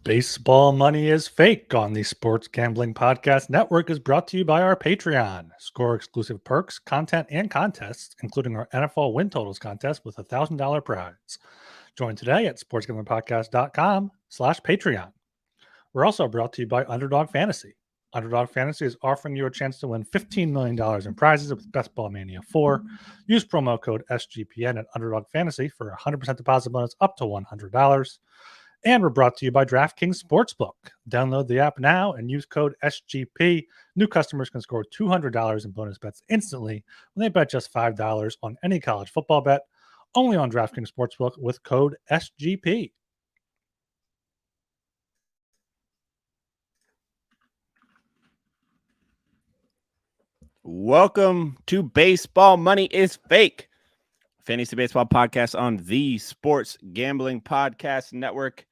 Baseball Money is Fake on the Sports Gambling Podcast Network is brought to you by our Patreon. Score exclusive perks, content, and contests, including our NFL win totals contest with a $1,000 prize. Join today at sportsgamblingpodcast.com/Patreon. We're also brought to you by Underdog Fantasy. Underdog Fantasy is offering you a chance to win $15 million in prizes with Best Ball Mania 4. Use promo code SGPN at Underdog Fantasy for a 100% deposit bonus up to $100. And we're brought to you by DraftKings Sportsbook. Download the app now and use code SGP. New customers can score $200 in bonus bets instantly when they bet just $5 on any college football bet. Only on DraftKings Sportsbook with code SGP. Welcome to Baseball Money is Fake, fantasy baseball podcast on the Sports Gambling Podcast Network.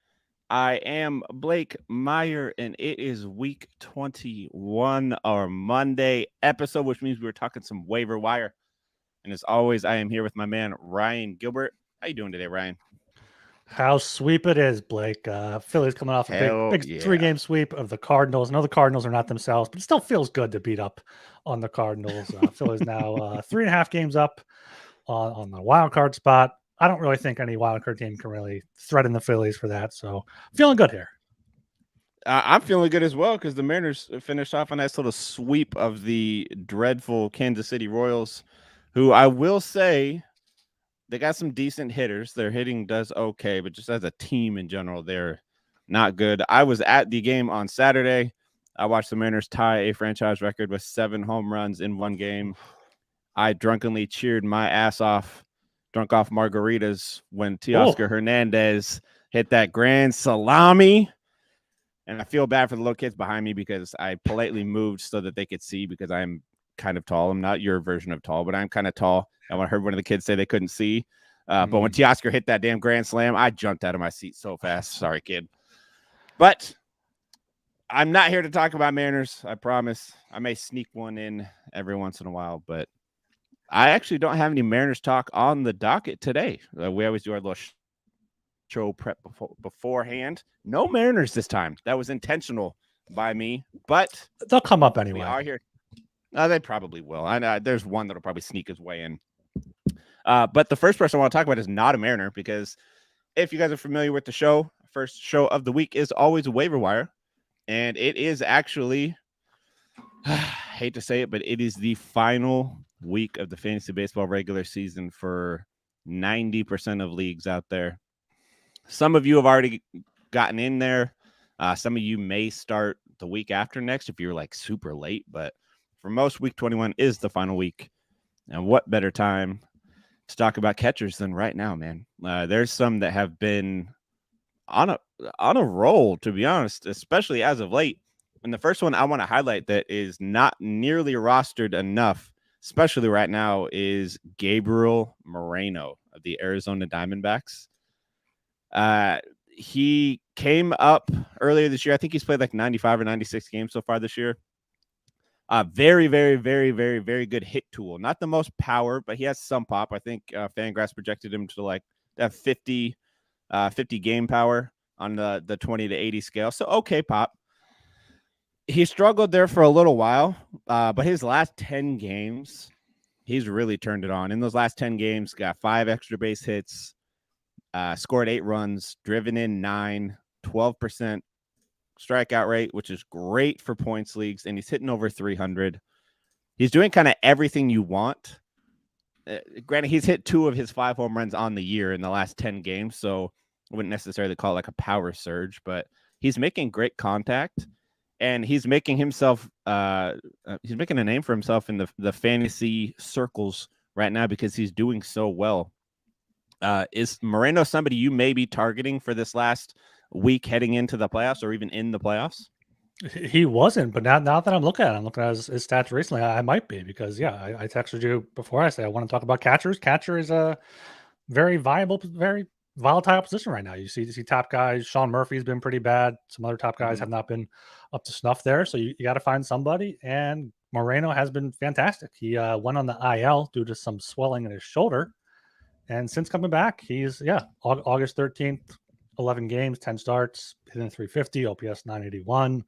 I am Blake Meyer, and it is week 21, our Monday episode, which means we're talking some waiver wire. And as always, I am here with my man, Ryan Gilbert. How you doing today, Ryan? How sweep it is, Blake. Philly's coming off a big 3-game sweep of the Cardinals. I know the Cardinals are not themselves, but it still feels good to beat up on the Cardinals. Philly's now 3.5 games up on the wild card spot. I don't really think any wild card team can really threaten the Phillies for that. So feeling good here. I'm feeling good as well because the Mariners finished off a nice little sweep of the dreadful Kansas City Royals, who I will say they got some decent hitters. Their hitting does okay, but just as a team in general, they're not good. I was at the game on Saturday. I watched the Mariners tie a franchise record with 7 home runs in one game. I drunkenly cheered my ass off, drunk off margaritas when Teoscar Hernandez hit that grand salami. And I feel bad for the little kids behind me because I politely moved so that they could see because I'm kind of tall. I'm not your version of tall, but I'm kind of tall. And I heard one of the kids say they couldn't see. But when Teoscar hit that damn grand slam, I jumped out of my seat so fast. Sorry, kid. But I'm not here to talk about Mariners. I promise. I may sneak one in every once in a while, but I actually don't have any Mariners talk on the docket today. We always do our little show prep beforehand. No Mariners this time. That was intentional by me, but they'll come up anyway. We are here. They probably will. I know there's one that'll probably sneak his way in. But the first person I want to talk about is not a Mariner because if you guys are familiar with the show, first show of the week is always a waiver wire. And it is actually, I hate to say it, but it is the final week of the fantasy baseball regular season for 90% of leagues out there. Some of you have already gotten in there. Some of you may start the week after next if you're like super late, but for most, week 21 is the final week. And what better time to talk about catchers than right now, man? There's some that have been on a roll, to be honest, especially as of late. And the first one I want to highlight that is not nearly rostered enough, especially right now, is Gabriel Moreno of the Arizona Diamondbacks. He came up earlier this year. I think he's played like 95 or 96 games so far this year. Very, very, very, very, very good hit tool. Not the most power, but he has some pop. I think Fangraphs projected him to like have 50 game power on the 20 to 80 scale. So, okay, pop. He struggled there for a little while, but his last 10 games, he's really turned it on. In those last 10 games, got 5 extra base hits, scored 8 runs, driven in 9, 12% strikeout rate, which is great for points leagues, and he's hitting over 300. He's doing kind of everything you want. Granted, he's hit 2 of his 5 home runs on the year in the last 10 games, so I wouldn't necessarily call it like a power surge, but he's making great contact, and he's making himself he's making a name for himself in the fantasy circles right now because he's doing so well. Is Moreno somebody you may be targeting for this last week heading into the playoffs or even in the playoffs? He wasn't, but now that I'm looking at his stats recently, I might be because, I texted you before I said I want to talk about catchers. Catcher is a very viable, very volatile position right now. You see top guys. Sean Murphy's been pretty bad. Some other top guys have not been up to snuff there. So you got to find somebody. And Moreno has been fantastic. He went on the IL due to some swelling in his shoulder. And since coming back, he's, August 13th, 11 games, 10 starts, hitting 350, OPS 981,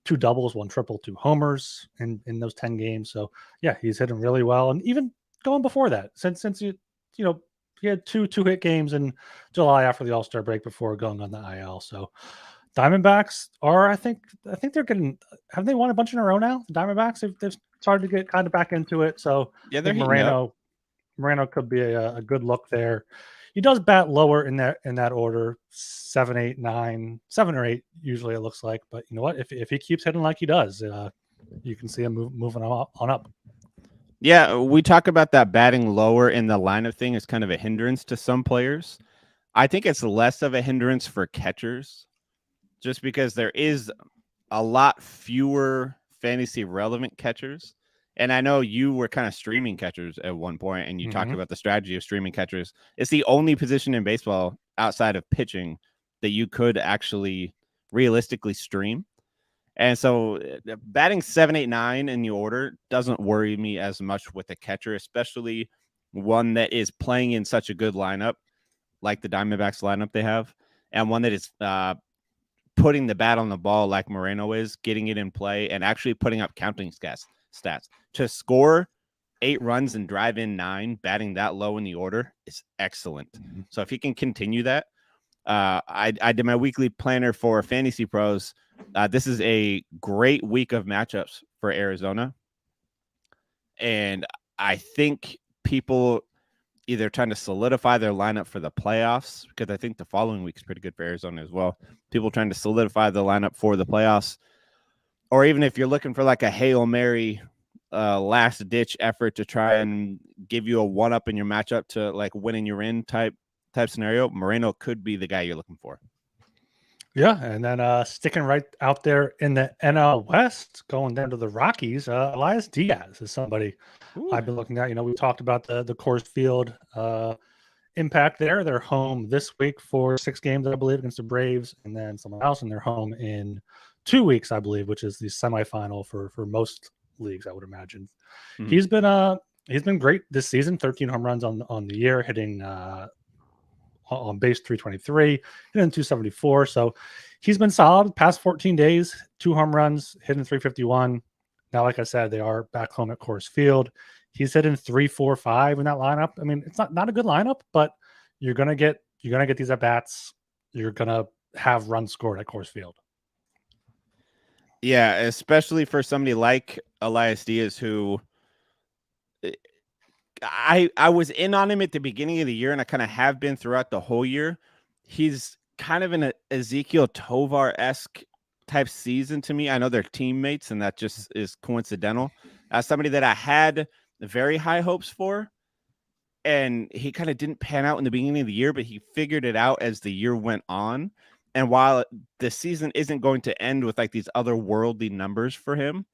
2 doubles, 1 triple, 2 homers in those 10 games. So yeah, he's hitting really well. And even going before that, since you know he had two hit games in July after the All-Star break before going on the IL. So Diamondbacks are, I think they're getting. Have they won a bunch in a row now? The Diamondbacks they've started to get kind of back into it. So Yeah, I they're think heating up. Moreno could be a good look there. He does bat lower in that order, 7, 8, 9, 7 or 8 usually it looks like. But you know what? If he keeps hitting like he does, you can see him moving on up. Yeah, we talk about that batting lower in the lineup thing as kind of a hindrance to some players. I think it's less of a hindrance for catchers, just because there is a lot fewer fantasy relevant catchers. And I know you were kind of streaming catchers at one point, and you talked about the strategy of streaming catchers. It's the only position in baseball outside of pitching that you could actually realistically stream. And so batting 7, 8, 9 in the order doesn't worry me as much with a catcher, especially one that is playing in such a good lineup like the Diamondbacks lineup they have, and one that is putting the bat on the ball like Moreno is, getting it in play, and actually putting up counting stats. To score 8 runs and drive in 9, batting that low in the order is excellent. Mm-hmm. So if he can continue that, I did my weekly planner for Fantasy Pros. This is a great week of matchups for Arizona. And I think people either trying to solidify their lineup for the playoffs, because I think the following week is pretty good for Arizona as well. People trying to solidify the lineup for the playoffs, or even if you're looking for like a Hail Mary last ditch effort to try and give you a one up in your matchup to like winning your in type scenario, Moreno could be the guy you're looking for. Yeah, and then sticking right out there in the NL West, going down to the Rockies, Elias Diaz is somebody I've been looking at. We talked about the Coors Field impact there. They're home this week for 6 games, I believe, against the Braves, and then someone else, and they're home in 2 weeks, I believe, which is the semifinal for most leagues, I would imagine. Mm-hmm. He's been great this season. 13 home runs on the year, hitting on base 323, hitting 274. So he's been solid past 14 days, 2 home runs, hitting 351. Now, like I said, they are back home at Coors Field. He's hitting 3-4-5 in that lineup. I mean, it's not a good lineup, but you're gonna get these at bats. You're gonna have runs scored at Coors Field. Yeah, especially for somebody like Elias Diaz, who I was in on him at the beginning of the year, and I kind of have been throughout the whole year. He's kind of an Ezekiel Tovar-esque type season to me. I know they're teammates, and that just is coincidental. Somebody that I had very high hopes for, and he kind of didn't pan out in the beginning of the year, but he figured it out as the year went on. And while the season isn't going to end with like these otherworldly numbers for him,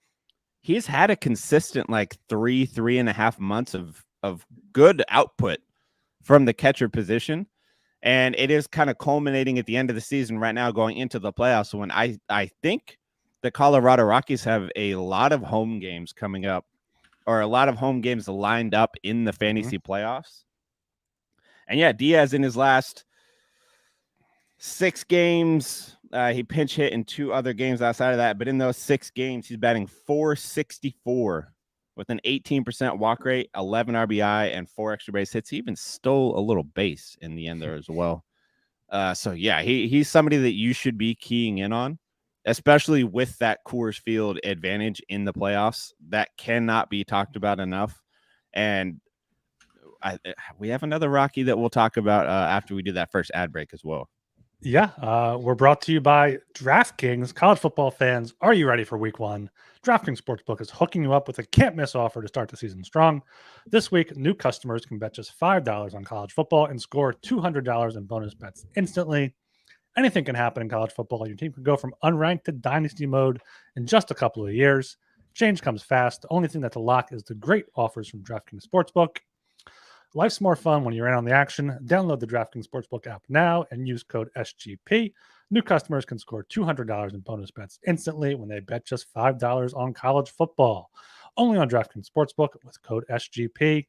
he's had a consistent like 3.5 months of good output from the catcher position. And it is kind of culminating at the end of the season right now, going into the playoffs, when I think the Colorado Rockies have a lot of home games coming up, or a lot of home games lined up in the fantasy playoffs. And yeah, Diaz in his last 6 games, he pinch hit in 2 other games outside of that. But in those 6 games, he's batting .464 with an 18% walk rate, 11 RBI, and 4 extra base hits. He even stole a little base in the end there as well. So yeah, he's somebody that you should be keying in on, especially with that Coors Field advantage in the playoffs. That cannot be talked about enough. And we have another Rocky that we'll talk about after we do that first ad break as well. Yeah, we're brought to you by DraftKings. College football fans, are you ready for week 1? DraftKings Sportsbook is hooking you up with a can't-miss offer to start the season strong. This week, new customers can bet just $5 on college football and score $200 in bonus bets instantly. Anything can happen in college football. Your team can go from unranked to dynasty mode in just a couple of years. Change comes fast. The only thing that's a lock is the great offers from DraftKings Sportsbook. Life's more fun when you're in on the action. Download the DraftKings Sportsbook app now and use code SGP. New customers can score $200 in bonus bets instantly when they bet just $5 on college football. Only on DraftKings Sportsbook with code SGP.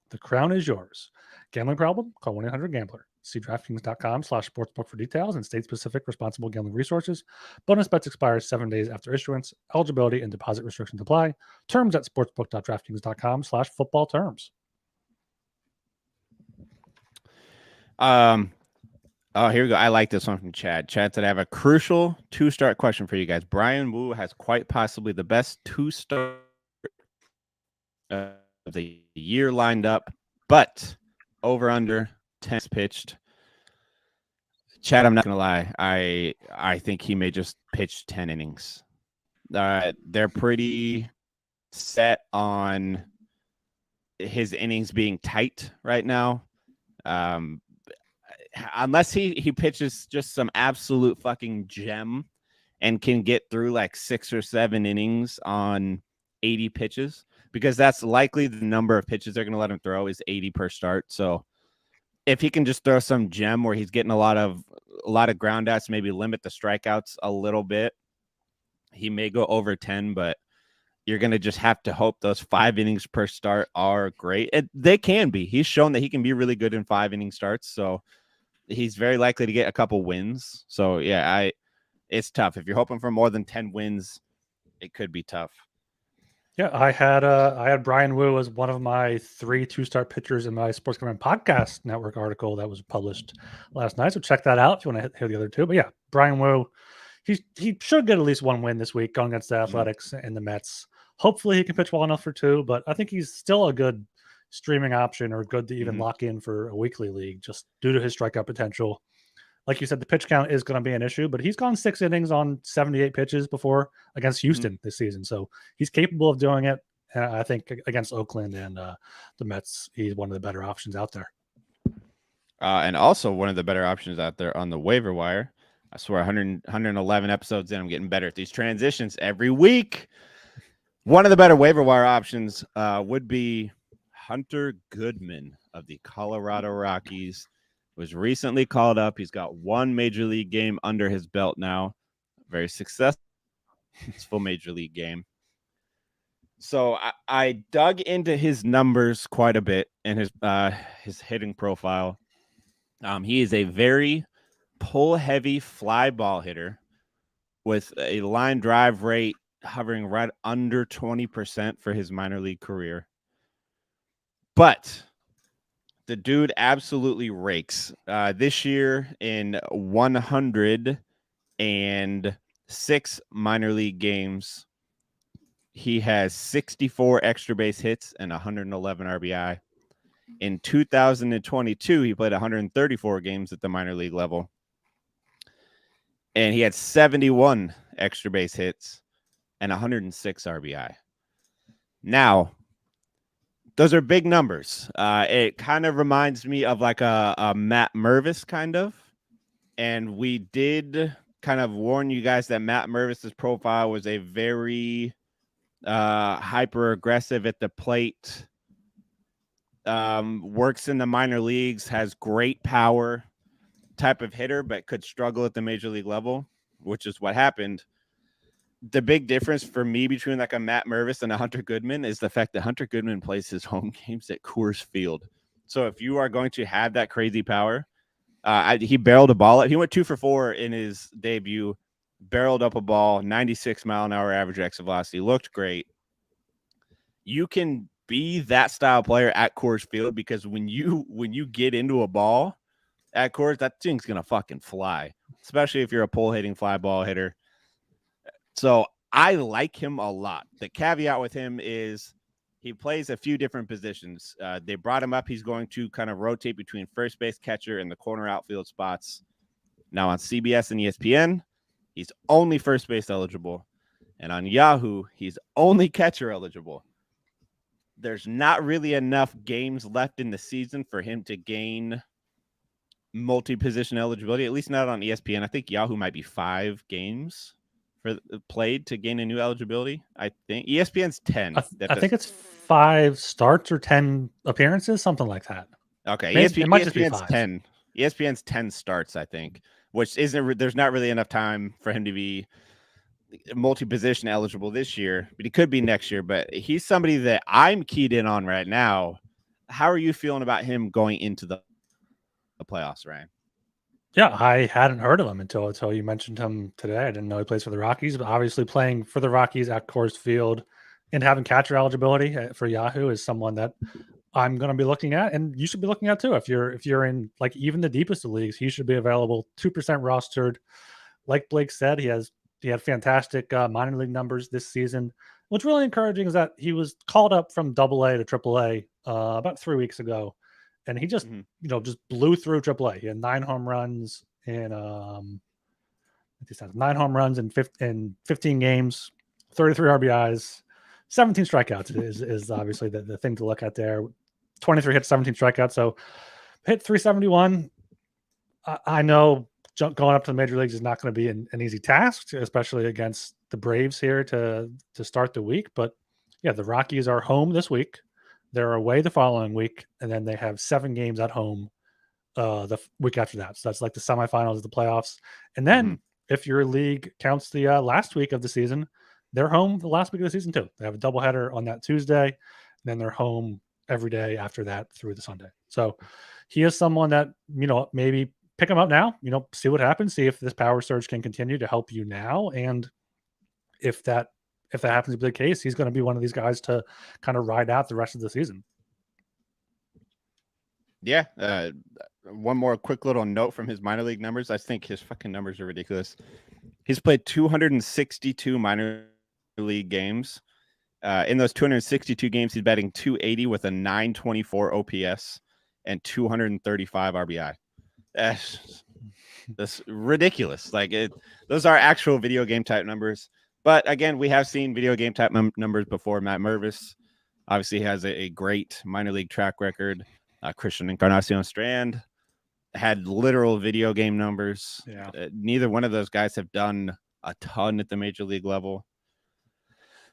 The crown is yours. Gambling problem? Call 1-800-GAMBLER. See DraftKings.com/sportsbook for details and state-specific responsible gambling resources. Bonus bets expire 7 days after issuance. Eligibility and deposit restrictions apply. Terms at sportsbook.draftkings.com/football terms. Oh, here we go. I like this one from Chad. Chad said, I have a crucial two-start question for you guys. Brian Wu has quite possibly the best two-start of the year lined up, but over under 10 pitched. Chad, I'm not gonna lie. I think he may just pitch 10 innings. They're pretty set on his innings being tight right now. Unless he pitches just some absolute fucking gem and can get through like 6 or 7 innings on 80 pitches, because that's likely the number of pitches they're going to let him throw is 80 per start. So if he can just throw some gem where he's getting a lot of ground outs, maybe limit the strikeouts a little bit, he may go over 10, but you're going to just have to hope those 5 innings per start are great. They can be. He's shown that he can be really good in 5 inning starts. So he's very likely to get a couple wins. So yeah, it's tough. If you're hoping for more than 10 wins, it could be tough. Yeah, I had Brian Wu as one of my 3 2-start pitchers in my Sports Gambling Podcast Network article that was published last night. So check that out if you want to hear the other 2. But yeah, Brian Wu, he should get at least 1 win this week going against the Athletics and the Mets. Hopefully he can pitch well enough for 2, but I think he's still a good streaming option or good to even lock in for a weekly league just due to his strikeout potential. Like you said, the pitch count is going to be an issue, but he's gone 6 innings on 78 pitches before against Houston this season. So he's capable of doing it. I think against Oakland and the Mets, he's one of the better options out there. And also one of the better options out there on the waiver wire. I swear 111 episodes in, I'm getting better at these transitions every week. One of the better waiver wire options would be Hunter Goodman of the Colorado Rockies. Was recently called up. He's got 1 major league game under his belt now. Very successful major league game. So I dug into his numbers quite a bit and his hitting profile. He is a very pull-heavy fly ball hitter with a line drive rate hovering right under 20% for his minor league career. But the dude absolutely rakes. This year in 106 minor league games, he has 64 extra base hits and 111 RBI. In 2022, he played 134 games at the minor league level, and he had 71 extra base hits and 106 RBI. Now, those are big numbers. It kind of reminds me of like a Matt Mervis kind of. And we did kind of warn you guys that Matt Mervis's profile was a very hyper aggressive at the plate, works in the minor leagues, has great power type of hitter, but could struggle at the major league level, which is what happened. The big difference for me between like a Matt Mervis and a Hunter Goodman is the fact that Hunter Goodman plays his home games at Coors Field. So if you are going to have that crazy power, he barreled a ball. He went 2 for 4 in his debut, barreled up a ball, 96 mile an hour average exit velocity, looked great. You can be that style player at Coors Field because when you get into a ball at Coors, that thing's gonna fucking fly, especially if you're a pull hitting fly ball hitter. So I like him a lot. The caveat with him is he plays a few different positions. They brought him up. He's going to kind of rotate between first base, catcher, and the corner outfield spots. Now on CBS and ESPN, he's only first base eligible. And on Yahoo, he's only catcher eligible. There's not really enough games left in the season for him to gain multi-position eligibility, at least not on ESPN. I think Yahoo might be 5 games played to gain a new eligibility. I think ESPN's 10. I think it's 5 starts or 10 appearances, something like that. Okay, it might just be ESPN's 5. 10. ESPN's 10 starts, I think, which isn't. There's not really enough time for him to be multi-position eligible this year, but he could be next year. But he's somebody that I'm keyed in on right now. How are you feeling about him going into the the playoffs, Ryan. Yeah, I hadn't heard of him until you mentioned him today. I didn't know he plays for the Rockies, but obviously playing for the Rockies at Coors Field and having catcher eligibility for Yahoo is someone that I'm going to be looking at, and you should be looking at too. If you're in like even the deepest of leagues, he should be available. 2% rostered, like Blake said, he had fantastic minor league numbers this season. What's really encouraging is that he was called up from Double A to Triple A about 3 weeks ago, and he just just blew through Triple A. He had 9 home runs in 15 games, 33 RBIs, 17 strikeouts is obviously the thing to look at there. 23 hits, 17 strikeouts. So hit 371. I know going up to the major leagues is not going to be an easy task, especially against the Braves here to start the week. But yeah, the Rockies are home this week. They're away the following week, and then they have 7 games at home the week after that. So that's like the semifinals of the playoffs. And then if your league counts the last week of the season, they're home the last week of the season too. They have a doubleheader on that Tuesday, and then they're home every day after that through the Sunday. So he is someone that, maybe pick him up now, see what happens, see if this power surge can continue to help you now. And if that happens to be the case, he's going to be one of these guys to kind of ride out the rest of the season. Yeah. One more quick little note from his minor league numbers. I think his fucking numbers are ridiculous. He's played 262 minor league games. In those 262 games, he's batting 280 with a 924 OPS and 235 RBI. That's ridiculous. Those are actual video game type numbers. But again, we have seen video game type numbers before. Matt Mervis obviously has a great minor league track record. Christian Encarnacion Strand had literal video game numbers. Yeah. Neither one of those guys have done a ton at the major league level.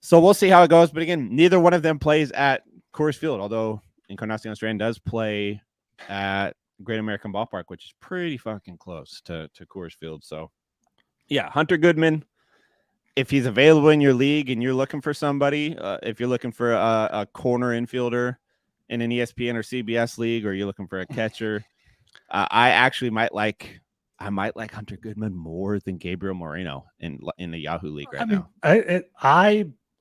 So we'll see how it goes. But again, neither one of them plays at Coors Field, although Encarnacion Strand does play at Great American Ballpark, which is pretty fucking close to Coors Field. So yeah, Hunter Goodman, if he's available in your league and you're looking for somebody, if you're looking for a corner infielder in an ESPN or CBS league, or you're looking for a catcher, I might like Hunter Goodman more than Gabriel Moreno in the Yahoo league right now.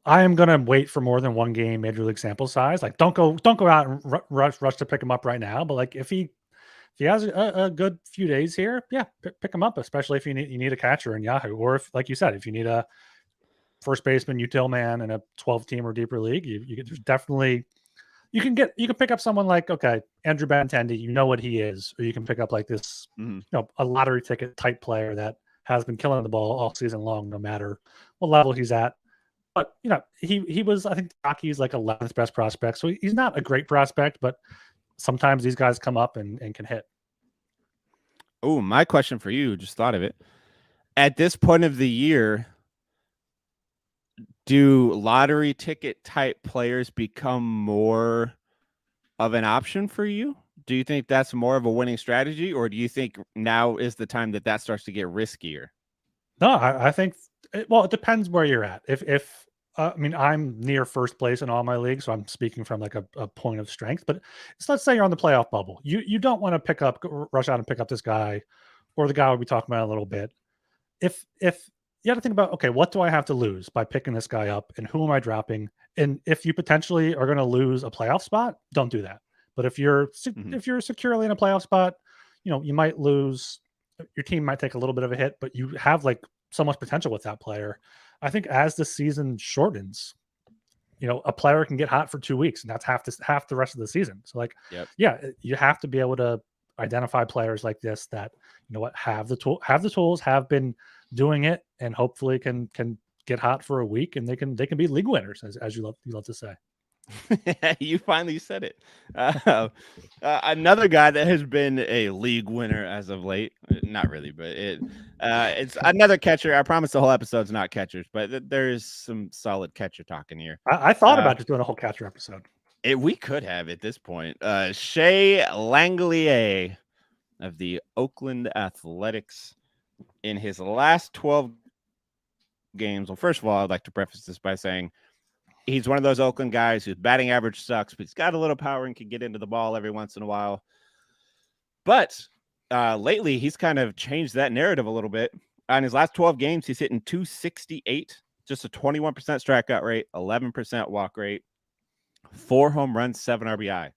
I am gonna wait for more than one game major league sample size. Like, don't go out and rush to pick him up right now. But like, if he has a good few days here, yeah, pick him up. Especially if you need a catcher in Yahoo, or if, like you said, if you need a first baseman, util man in a 12-team or deeper league, there's definitely. You can pick up someone like, Andrew Benintendi, you know what he is, or you can pick up like this, a lottery ticket type player that has been killing the ball all season long, no matter what level he's at. But he was, I think, the Rockies like 11th best prospect, so he's not a great prospect, but sometimes these guys come up and can hit. Oh, my question for you, just thought of it. At this point of the year, do lottery ticket type players become more of an option for you? Do you think that's more of a winning strategy, or do you think now is the time that starts to get riskier? No, I think, it depends where you're at. If I'm near first place in all my leagues, so I'm speaking from like a point of strength. But let's say you're on the playoff bubble. You don't want to rush out and pick up this guy, or the guy we'll be talking about in a little bit. If you have to think about, okay, what do I have to lose by picking this guy up, and who am I dropping? And if you potentially are going to lose a playoff spot, don't do that. But if you're securely in a playoff spot, you might lose. Your team might take a little bit of a hit, but you have like so much potential with that player. I think as the season shortens, a player can get hot for 2 weeks, and that's half the rest of the season. So yeah, you have to be able to identify players like this that have the tools, have been doing it, and hopefully can get hot for a week, and they can be league winners, as you love to say. You finally said it. Another guy that has been a league winner as of late, not really, but it's another catcher. I promise the whole episode's not catchers, but there is some solid catcher talking here. I thought about just doing a whole catcher episode. We could have at this point. Shea Langelier of the Oakland Athletics, in his last 12 games. Well, first of all, I'd like to preface this by saying he's one of those Oakland guys whose batting average sucks, but he's got a little power and can get into the ball every once in a while. But lately, he's kind of changed that narrative a little bit. On his last 12 games, he's hitting 268, just a 21% strikeout rate, 11% walk rate, 4 home runs, 7 RBI.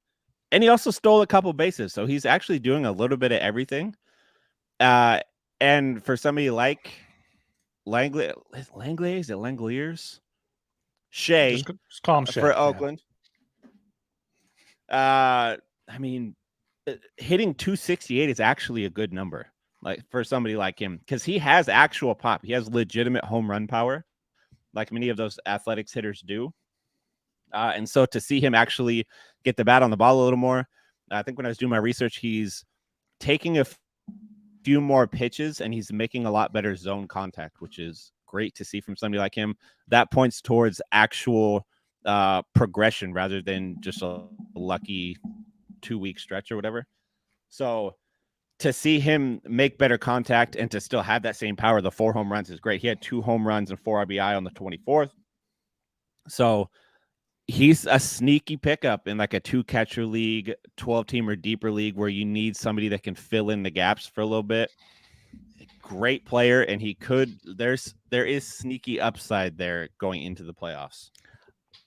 And he also stole a couple bases. So he's actually doing a little bit of everything. And for somebody like Langley, is it Langoliers? Shea, just call him Shea, for Oakland. I mean, hitting 268 is actually a good number, like for somebody like him, because he has actual pop. He has legitimate home run power, like many of those athletics hitters do. And so to see him actually get the bat on the ball a little more, I think when I was doing my research, he's taking a few more pitches and he's making a lot better zone contact, which is great to see from somebody like him. That points towards actual progression rather than just a lucky 2-week stretch or whatever. So to see him make better contact and to still have that same power, the 4 home runs is great. He had 2 home runs and 4 RBI on the 24th. So he's a sneaky pickup in like a 2-catcher league, 12-team or deeper league where you need somebody that can fill in the gaps for a little bit. Great player, and there is sneaky upside there going into the playoffs.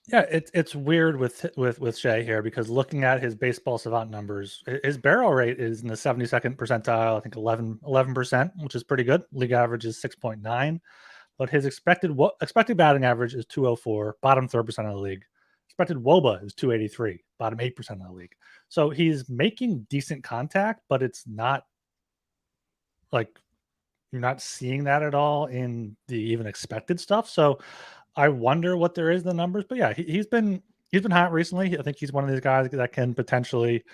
Yeah, it's weird with Shea here because looking at his baseball savant numbers, his barrel rate is in the 72nd percentile, I think 11%, which is pretty good. League average is 6.9, but his expected batting average is 204, bottom 3rd% of the league. Expected WOBA is 283, bottom 8% of the league. So he's making decent contact, but it's not like you're not seeing that at all in the even expected stuff. So I wonder what there is in the numbers, but yeah, he's been hot recently. I think he's one of these guys that can potentially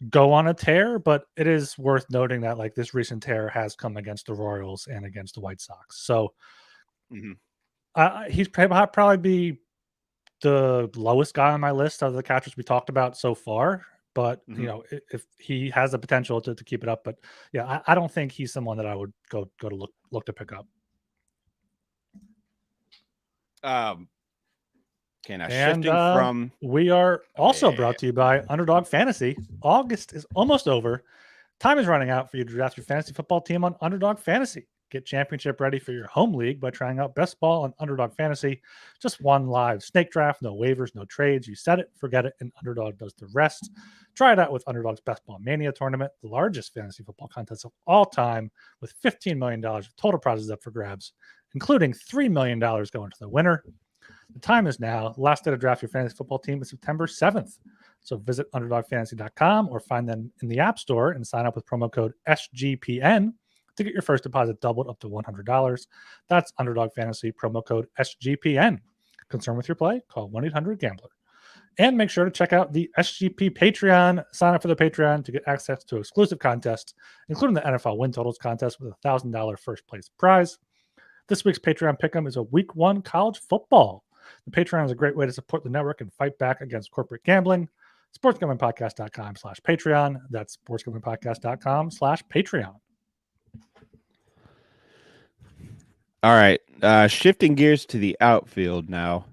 go on a tear, but it is worth noting that like this recent tear has come against the Royals and against the White Sox. So he's probably be the lowest guy on my list of the catchers we talked about so far. But you know, if he has the potential to keep it up, but yeah, I don't think he's someone that I would go to look to pick up. Okay, now shifting from, we are also brought to you by Underdog Fantasy. August is almost over. Time is running out for you to draft your fantasy football team on Underdog Fantasy. Get championship ready for your home league by trying out Best Ball on Underdog Fantasy. Just one live snake draft, no waivers, no trades. You set it, forget it, and Underdog does the rest. Try it out with Underdog's Best Ball Mania tournament, the largest fantasy football contest of all time, with $15 million of total prizes up for grabs, including $3 million going to the winner. The time is now. The last day to draft your fantasy football team is September 7th. So visit underdogfantasy.com or find them in the App Store and sign up with promo code SGPN to get your first deposit doubled up to $100. That's Underdog Fantasy, promo code SGPN. Concerned with your play? Call 1-800-GAMBLER. And make sure to check out the SGP Patreon. Sign up for the Patreon to get access to exclusive contests, including the NFL Win Totals contest with a $1,000 first place prize. This week's Patreon pick'em is a Week 1 college football. The Patreon is a great way to support the network and fight back against corporate gambling. sportsgamblingpodcast.com/Patreon. That's sportsgamblingpodcast.com/Patreon. All right. Shifting gears to the outfield now.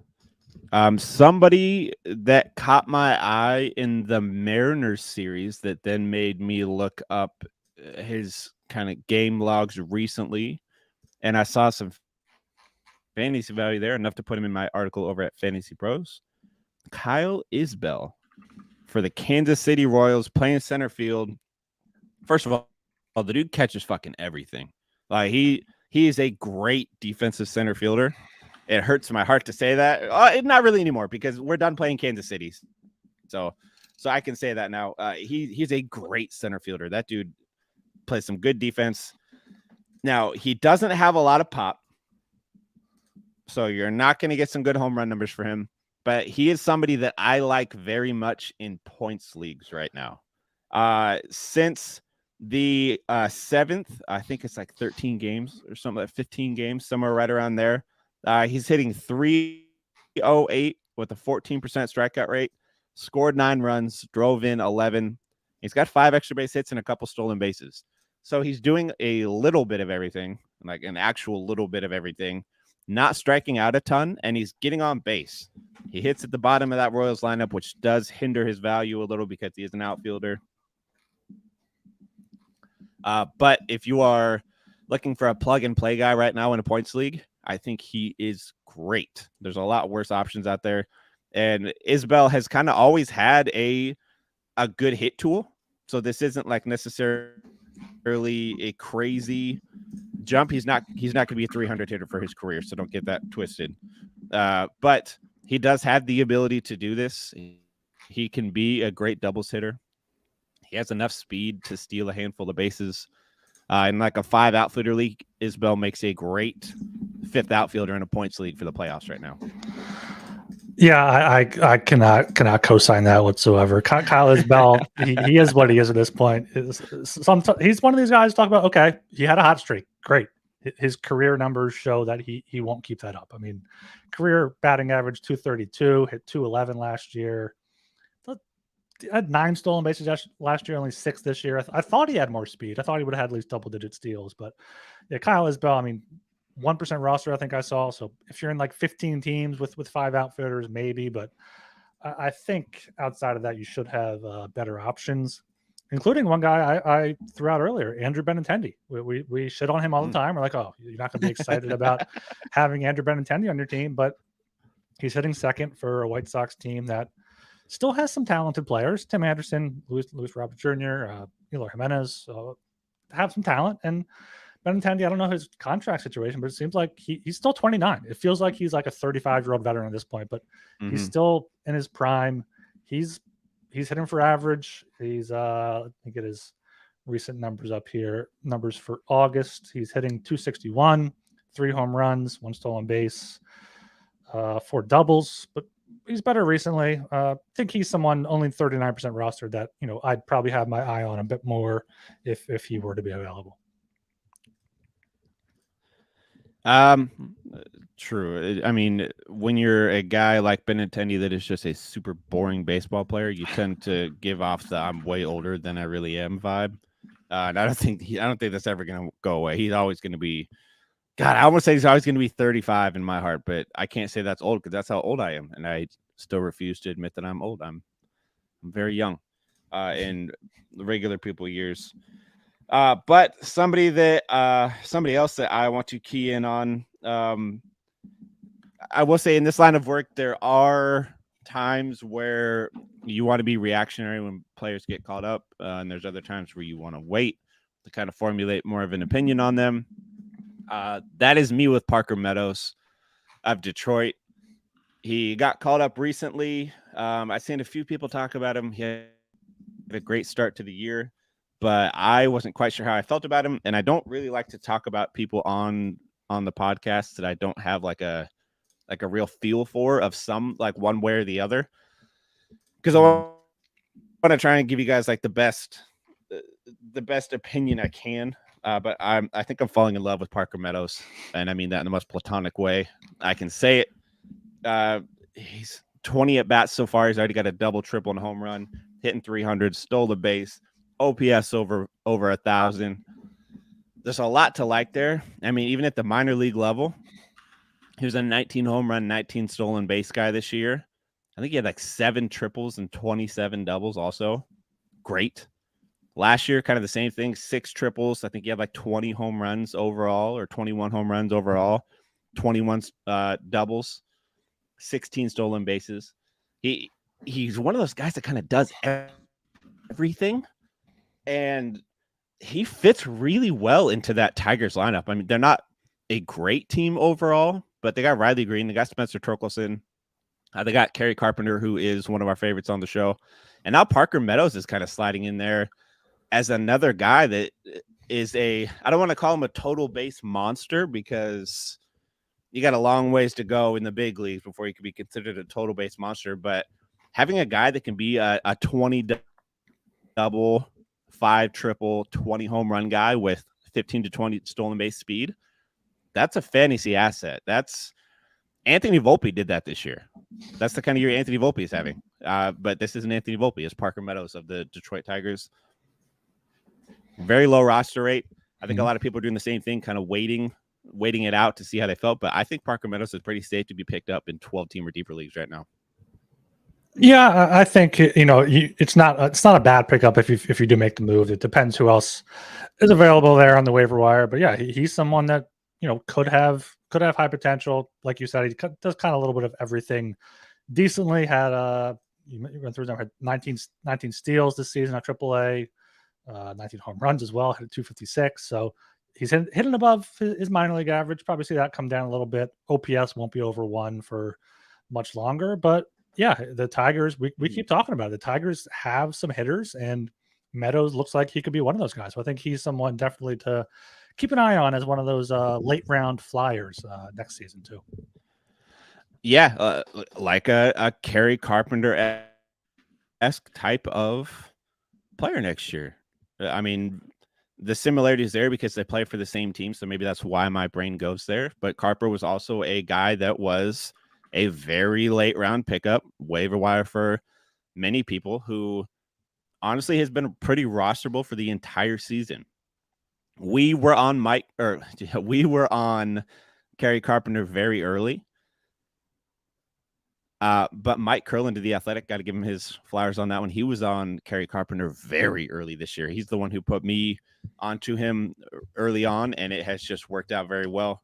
Somebody that caught my eye in the Mariners series that then made me look up his kind of game logs recently, and I saw some fantasy value there, enough to put him in my article over at Fantasy Pros. Kyle Isbell for the Kansas City Royals, playing center field. First of all, the dude catches fucking everything. Like he is a great defensive center fielder. It hurts my heart to say that. Not really anymore because we're done playing Kansas City. So I can say that now. He's a great center fielder. That dude plays some good defense. Now, he doesn't have a lot of pop, so you're not going to get some good home run numbers for him, but he is somebody that I like very much in points leagues right now. Since the 7th, I think it's like 13 games or something, like 15 games, somewhere right around there. He's hitting .308 with a 14% strikeout rate, scored 9 runs, drove in 11. He's got 5 extra base hits and a couple stolen bases. So he's doing a little bit of everything, like an actual little bit of everything, not striking out a ton, and he's getting on base. He hits at the bottom of that Royals lineup, which does hinder his value a little because he is an outfielder. But if you are looking for a plug and play guy right now in a points league, I think he is great. There's a lot worse options out there. And Isbell has kind of always had a good hit tool. So this isn't like necessarily a crazy jump. He's not going to be a 300 hitter for his career, so don't get that twisted. But he does have the ability to do this. He can be a great doubles hitter. He has enough speed to steal a handful of bases. In like a 5 outfielder league, Isbell makes a great 5th outfielder in a points league for the playoffs right now. Yeah, I cannot co-sign that whatsoever. Kyle Isbell, he is what he is at this point. He's one of these guys talk about, okay, he had a hot streak. Great. His career numbers show that he won't keep that up. I mean, career batting average 232, hit 211 last year. Had 9 stolen bases last year, only 6 this year. I thought he had more speed. I thought he would have had at least double-digit steals. But yeah, Kyle Isbell, I mean, 1% roster, I think I saw. So if you're in like 15 teams with 5 outfitters, maybe. But I think outside of that, you should have better options, including one guy I threw out earlier, Andrew Benintendi. We shit on him all the time. We're like, oh, you're not going to be excited about having Andrew Benintendi on your team. But he's hitting second for a White Sox team that still has some talented players. Tim Anderson, Luis Robert Jr., Eloy Jimenez have some talent. And Benintendi, I don't know his contract situation, but it seems like he's still 29. It feels like he's like a 35-year-old veteran at this point, but he's still in his prime. He's hitting for average. He's let me get his recent numbers up here. Numbers for August. He's hitting 261, 3 home runs, 1 stolen base, 4 doubles, but he's better recently. I think he's someone only 39% roster that, I'd probably have my eye on a bit more if he were to be available. True. I mean, when you're a guy like Benintendi that is just a super boring baseball player, you tend to give off the "I'm way older than I really am" vibe. And I don't think that's ever going to go away. He's always going to be. God, I almost say he's always going to be 35 in my heart, but I can't say that's old because that's how old I am, and I still refuse to admit that I'm old. I'm very young in regular people years. But somebody else that I want to key in on. I will say in this line of work, there are times where you want to be reactionary when players get called up, and there's other times where you want to wait to kind of formulate more of an opinion on them. That is me with Parker Meadows of Detroit. He got called up recently. I've seen a few people talk about him. He had a great start to the year, but I wasn't quite sure how I felt about him. And I don't really like to talk about people on the podcast that I don't have like a real feel for of some like one way or the other. Because I want to try and give you guys like the best opinion I can. But I think I'm falling in love with Parker Meadows, and I mean that in the most platonic way I can say it. He's 20 at bats so far. He's already got a double, triple, and home run, hitting 300, stole the base, OPS over 1,000. There's a lot to like there. I mean, even at the minor league level, he was a 19 home run, 19 stolen base guy this year. I think he had like 7 triples and 27 doubles. Also, great. Last year, kind of the same thing, 6 triples. I think he had like 20 home runs overall, or 21 home runs overall, 21 doubles, 16 stolen bases. He's one of those guys that kind of does everything, and he fits really well into that Tigers lineup. I mean, they're not a great team overall, but they got Riley Green, they got Spencer Torkelson, they got Kerry Carpenter, who is one of our favorites on the show, and now Parker Meadows is kind of sliding in there as another guy that is I don't want to call him a total base monster because you got a long ways to go in the big leagues before you can be considered a total base monster. But having a guy that can be a 20 double, 5 triple, 20 home run guy with 15 to 20 stolen base speed, that's a fantasy asset. That's Anthony Volpe did that this year. That's the kind of year Anthony Volpe is having. But this isn't Anthony Volpe. It's Parker Meadows of the Detroit Tigers. Very low roster rate. I think a lot of people are doing the same thing, kind of waiting it out to see how they felt. But I think Parker Meadows is pretty safe to be picked up in 12-team or deeper leagues right now. Yeah, I think it's not a bad pickup if you do make the move. It depends who else is available there on the waiver wire, but yeah, he's someone that could have high potential. Like you said, he does kind of a little bit of everything decently. Had you went through them, had 19 steals this season at AAA, 19 home runs as well, hit 256. So he's hitting above his minor league average. Probably see that come down a little bit. OPS won't be over 1 for much longer, but yeah, the Tigers, we keep talking about it. The Tigers have some hitters, and Meadows looks like he could be one of those guys. So I think he's someone definitely to keep an eye on as one of those late round flyers next season too. Yeah, like a Kerry Carpenter-esque type of player next year. I mean, the similarities there because they play for the same team, so maybe that's why my brain goes there. But Carper was also a guy that was a very late round pickup, waiver wire for many people, who honestly has been pretty rosterable for the entire season. We were on Kerry Carpenter very early. But Mike Curlin to The Athletic, got to give him his flowers on that one. He was on Kerry Carpenter very early this year. He's the one who put me onto him early on, and it has just worked out very well.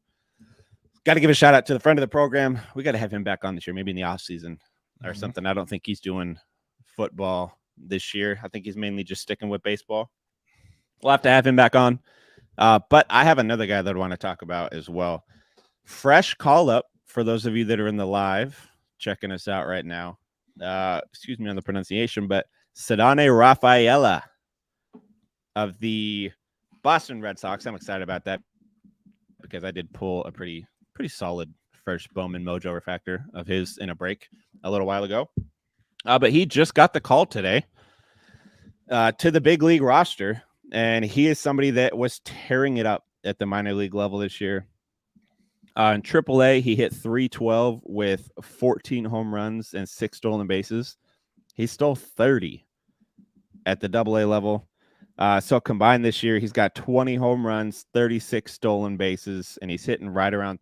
Got to give a shout out to the friend of the program. We got to have him back on this year, maybe in the off season or something. I don't think he's doing football this year. I think he's mainly just sticking with baseball. We'll have to have him back on. But I have another guy that I want to talk about as well. Fresh call up for those of you that are in the live checking us out right now. Excuse me on the pronunciation, but Ceddanne Rafaela of the Boston Red Sox. I'm excited about that because I did pull a pretty solid first Bowman Mojo refactor of his in a break a little while ago. But he just got the call today to the big league roster, and he is somebody that was tearing it up at the minor league level this year. In AAA, he hit .312 with 14 home runs and 6 stolen bases. He stole 30 at the AA level. So combined this year, he's got 20 home runs, 36 stolen bases, and he's hitting right around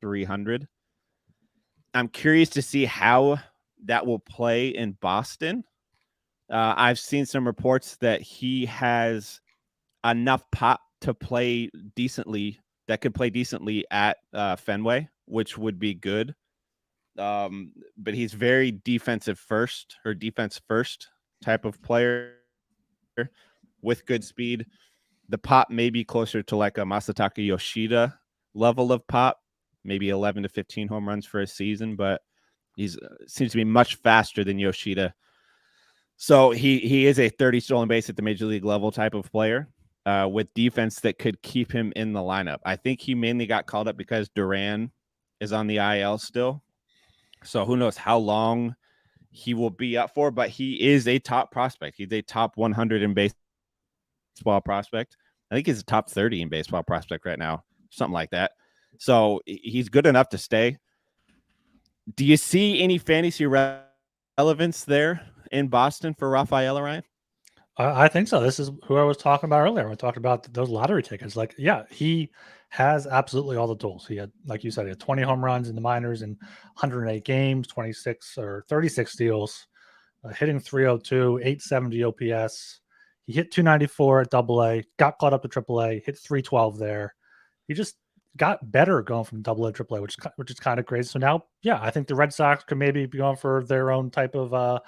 300. I'm curious to see how that will play in Boston. I've seen some reports that he has enough pop to play decently, that could play decently at Fenway, which would be good. But he's very defense first type of player with good speed. The pop may be closer to like a Masataka Yoshida level of pop, maybe 11 to 15 home runs for a season, but he's seems to be much faster than Yoshida. So he is a 30 stolen base at the major league level type of player with defense that could keep him in the lineup. I think he mainly got called up because Duran is on the IL still. So who knows how long he will be up for, but he is a top prospect. He's a top 100 in baseball prospect. I think he's a top 30 in baseball prospect right now, something like that. So he's good enough to stay. Do you see any fantasy relevance there in Boston for Rafaela, Ryan? I think so. This is who I was talking about earlier. We talked about those lottery tickets. Like, yeah, he has absolutely all the tools. He had, like you said, he had 20 home runs in the minors in 108 games, 26 or 36 steals, hitting 302, 870 OPS. He hit 294 at AA, got caught up to AAA, hit 312 there. He just got better going from AA to AAA, which is kind of crazy. So now, yeah, I think the Red Sox could maybe be going for their own type of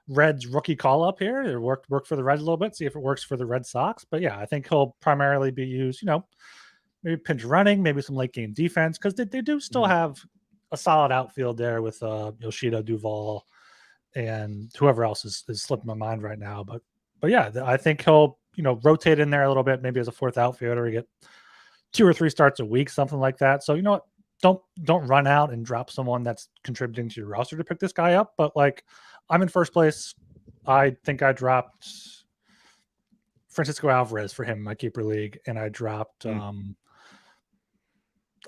Reds rookie call up here. It work for the Reds a little bit, see if it works for the Red Sox. But yeah, I think he'll primarily be used, maybe pinch running, maybe some late game defense, because they do still have a solid outfield there with Yoshida, Duvall, and whoever else is slipping my mind right now. But yeah, I think he'll rotate in there a little bit, maybe as a fourth outfielder, get 2 or 3 starts a week, something like that. So you know what? Don't run out and drop someone that's contributing to your roster to pick this guy up. But like, I'm in first place. I think I dropped Francisco Alvarez for him in my keeper league, and I dropped I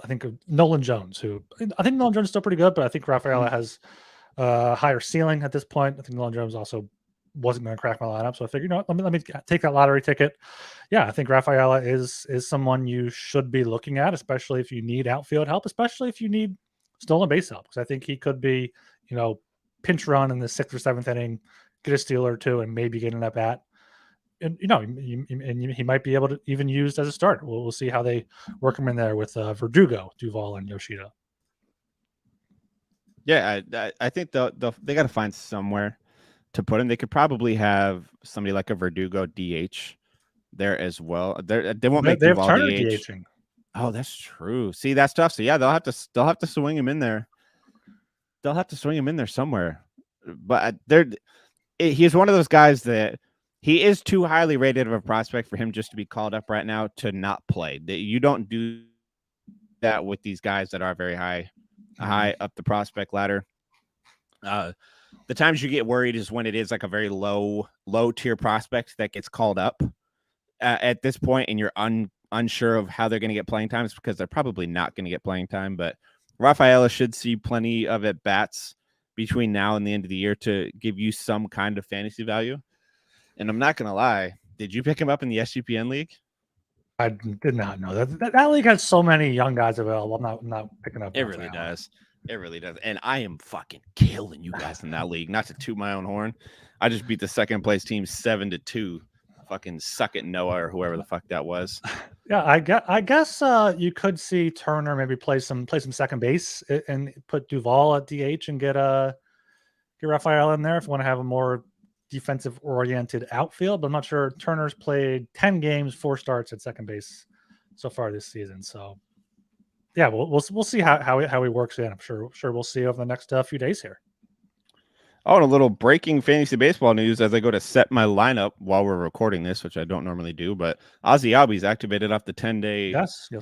think Nolan Jones, who I think Nolan Jones is still pretty good, but I think Rafaela has a higher ceiling at this point. I think Nolan Jones also wasn't going to crack my lineup, so I figured, let me take that lottery ticket. Yeah, I think Rafaela is someone you should be looking at, especially if you need outfield help, especially if you need stolen base help, because I think he could be, pinch run in the 6th or 7th inning, get a steal or two, and maybe get an at bat. And he might be able to even used as a starter. We'll see how they work him in there with Verdugo, Duvall, and Yoshida. Yeah, I think they got to find somewhere to put him. They could probably have somebody like a Verdugo DH there as well. They won't make They have Duvall Turner DH. DHing. Oh, that's true. See, that's tough. So yeah, they'll have to swing him in there. They'll have to swing him in there somewhere. But he's one of those guys that he is too highly rated of a prospect for him just to be called up right now to not play. You don't do that with these guys that are very high up the prospect ladder. The times you get worried is when it is like a very low tier prospect that gets called up at this point, and you're unsure of how they're going to get playing time. It's because they're probably not going to get playing time. But Rafaela should see plenty of at bats between now and the end of the year to give you some kind of fantasy value. And I'm not going to lie, did you pick him up in the SGPN league? I did not know that league has so many young guys available. I'm not picking up. It really does. It really does. And I am fucking killing you guys in that league. Not to toot my own horn. I just beat the second place team 7-2. Fucking suck it, Noah, or whoever the fuck that was. Yeah, I guess you could see Turner maybe play some second base and put Duvall at DH and get Rafael in there if you want to have a more defensive oriented outfield. But I'm not sure. Turner's played 10 games, 4 starts at second base so far this season. So yeah, we'll see how he works in. I'm sure we'll see over the next few days here. Oh, and a little breaking fantasy baseball news as I go to set my lineup while we're recording this, which I don't normally do. But Ozzy Albies activated off the 10-day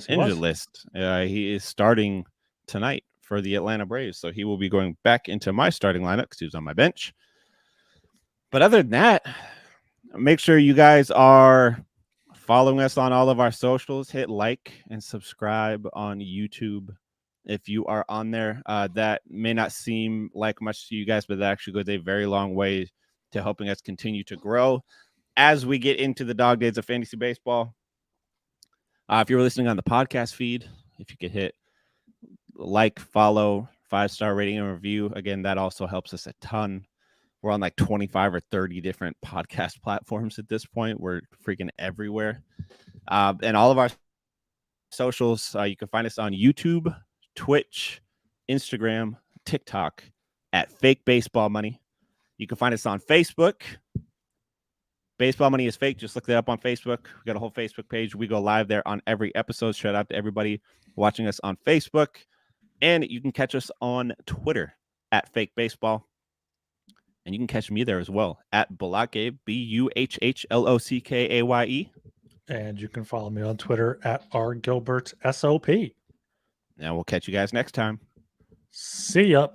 injured list. He is starting tonight for the Atlanta Braves, so he will be going back into my starting lineup because he was on my bench. But other than that, make sure you guys are following us on all of our socials. Hit like and subscribe on YouTube if you are on there. That may not seem like much to you guys, but that actually goes a very long way to helping us continue to grow as we get into the dog days of fantasy baseball. If you're listening on the podcast feed, if you could hit like, follow, 5-star rating and review, again, that also helps us a ton. We're on like 25 or 30 different podcast platforms at this point. We're freaking everywhere. And all of our socials, you can find us on YouTube, Twitch, Instagram, TikTok at Fake Baseball Money. You can find us on Facebook. Baseball Money is Fake. Just look that up on Facebook. We got a whole Facebook page. We go live there on every episode. Shout out to everybody watching us on Facebook. And you can catch us on Twitter at Fake Baseball. And you can catch me there as well at Bulake, BUHHLOCKAYE. And you can follow me on Twitter at RGilbertSOP. And we'll catch you guys next time. See ya.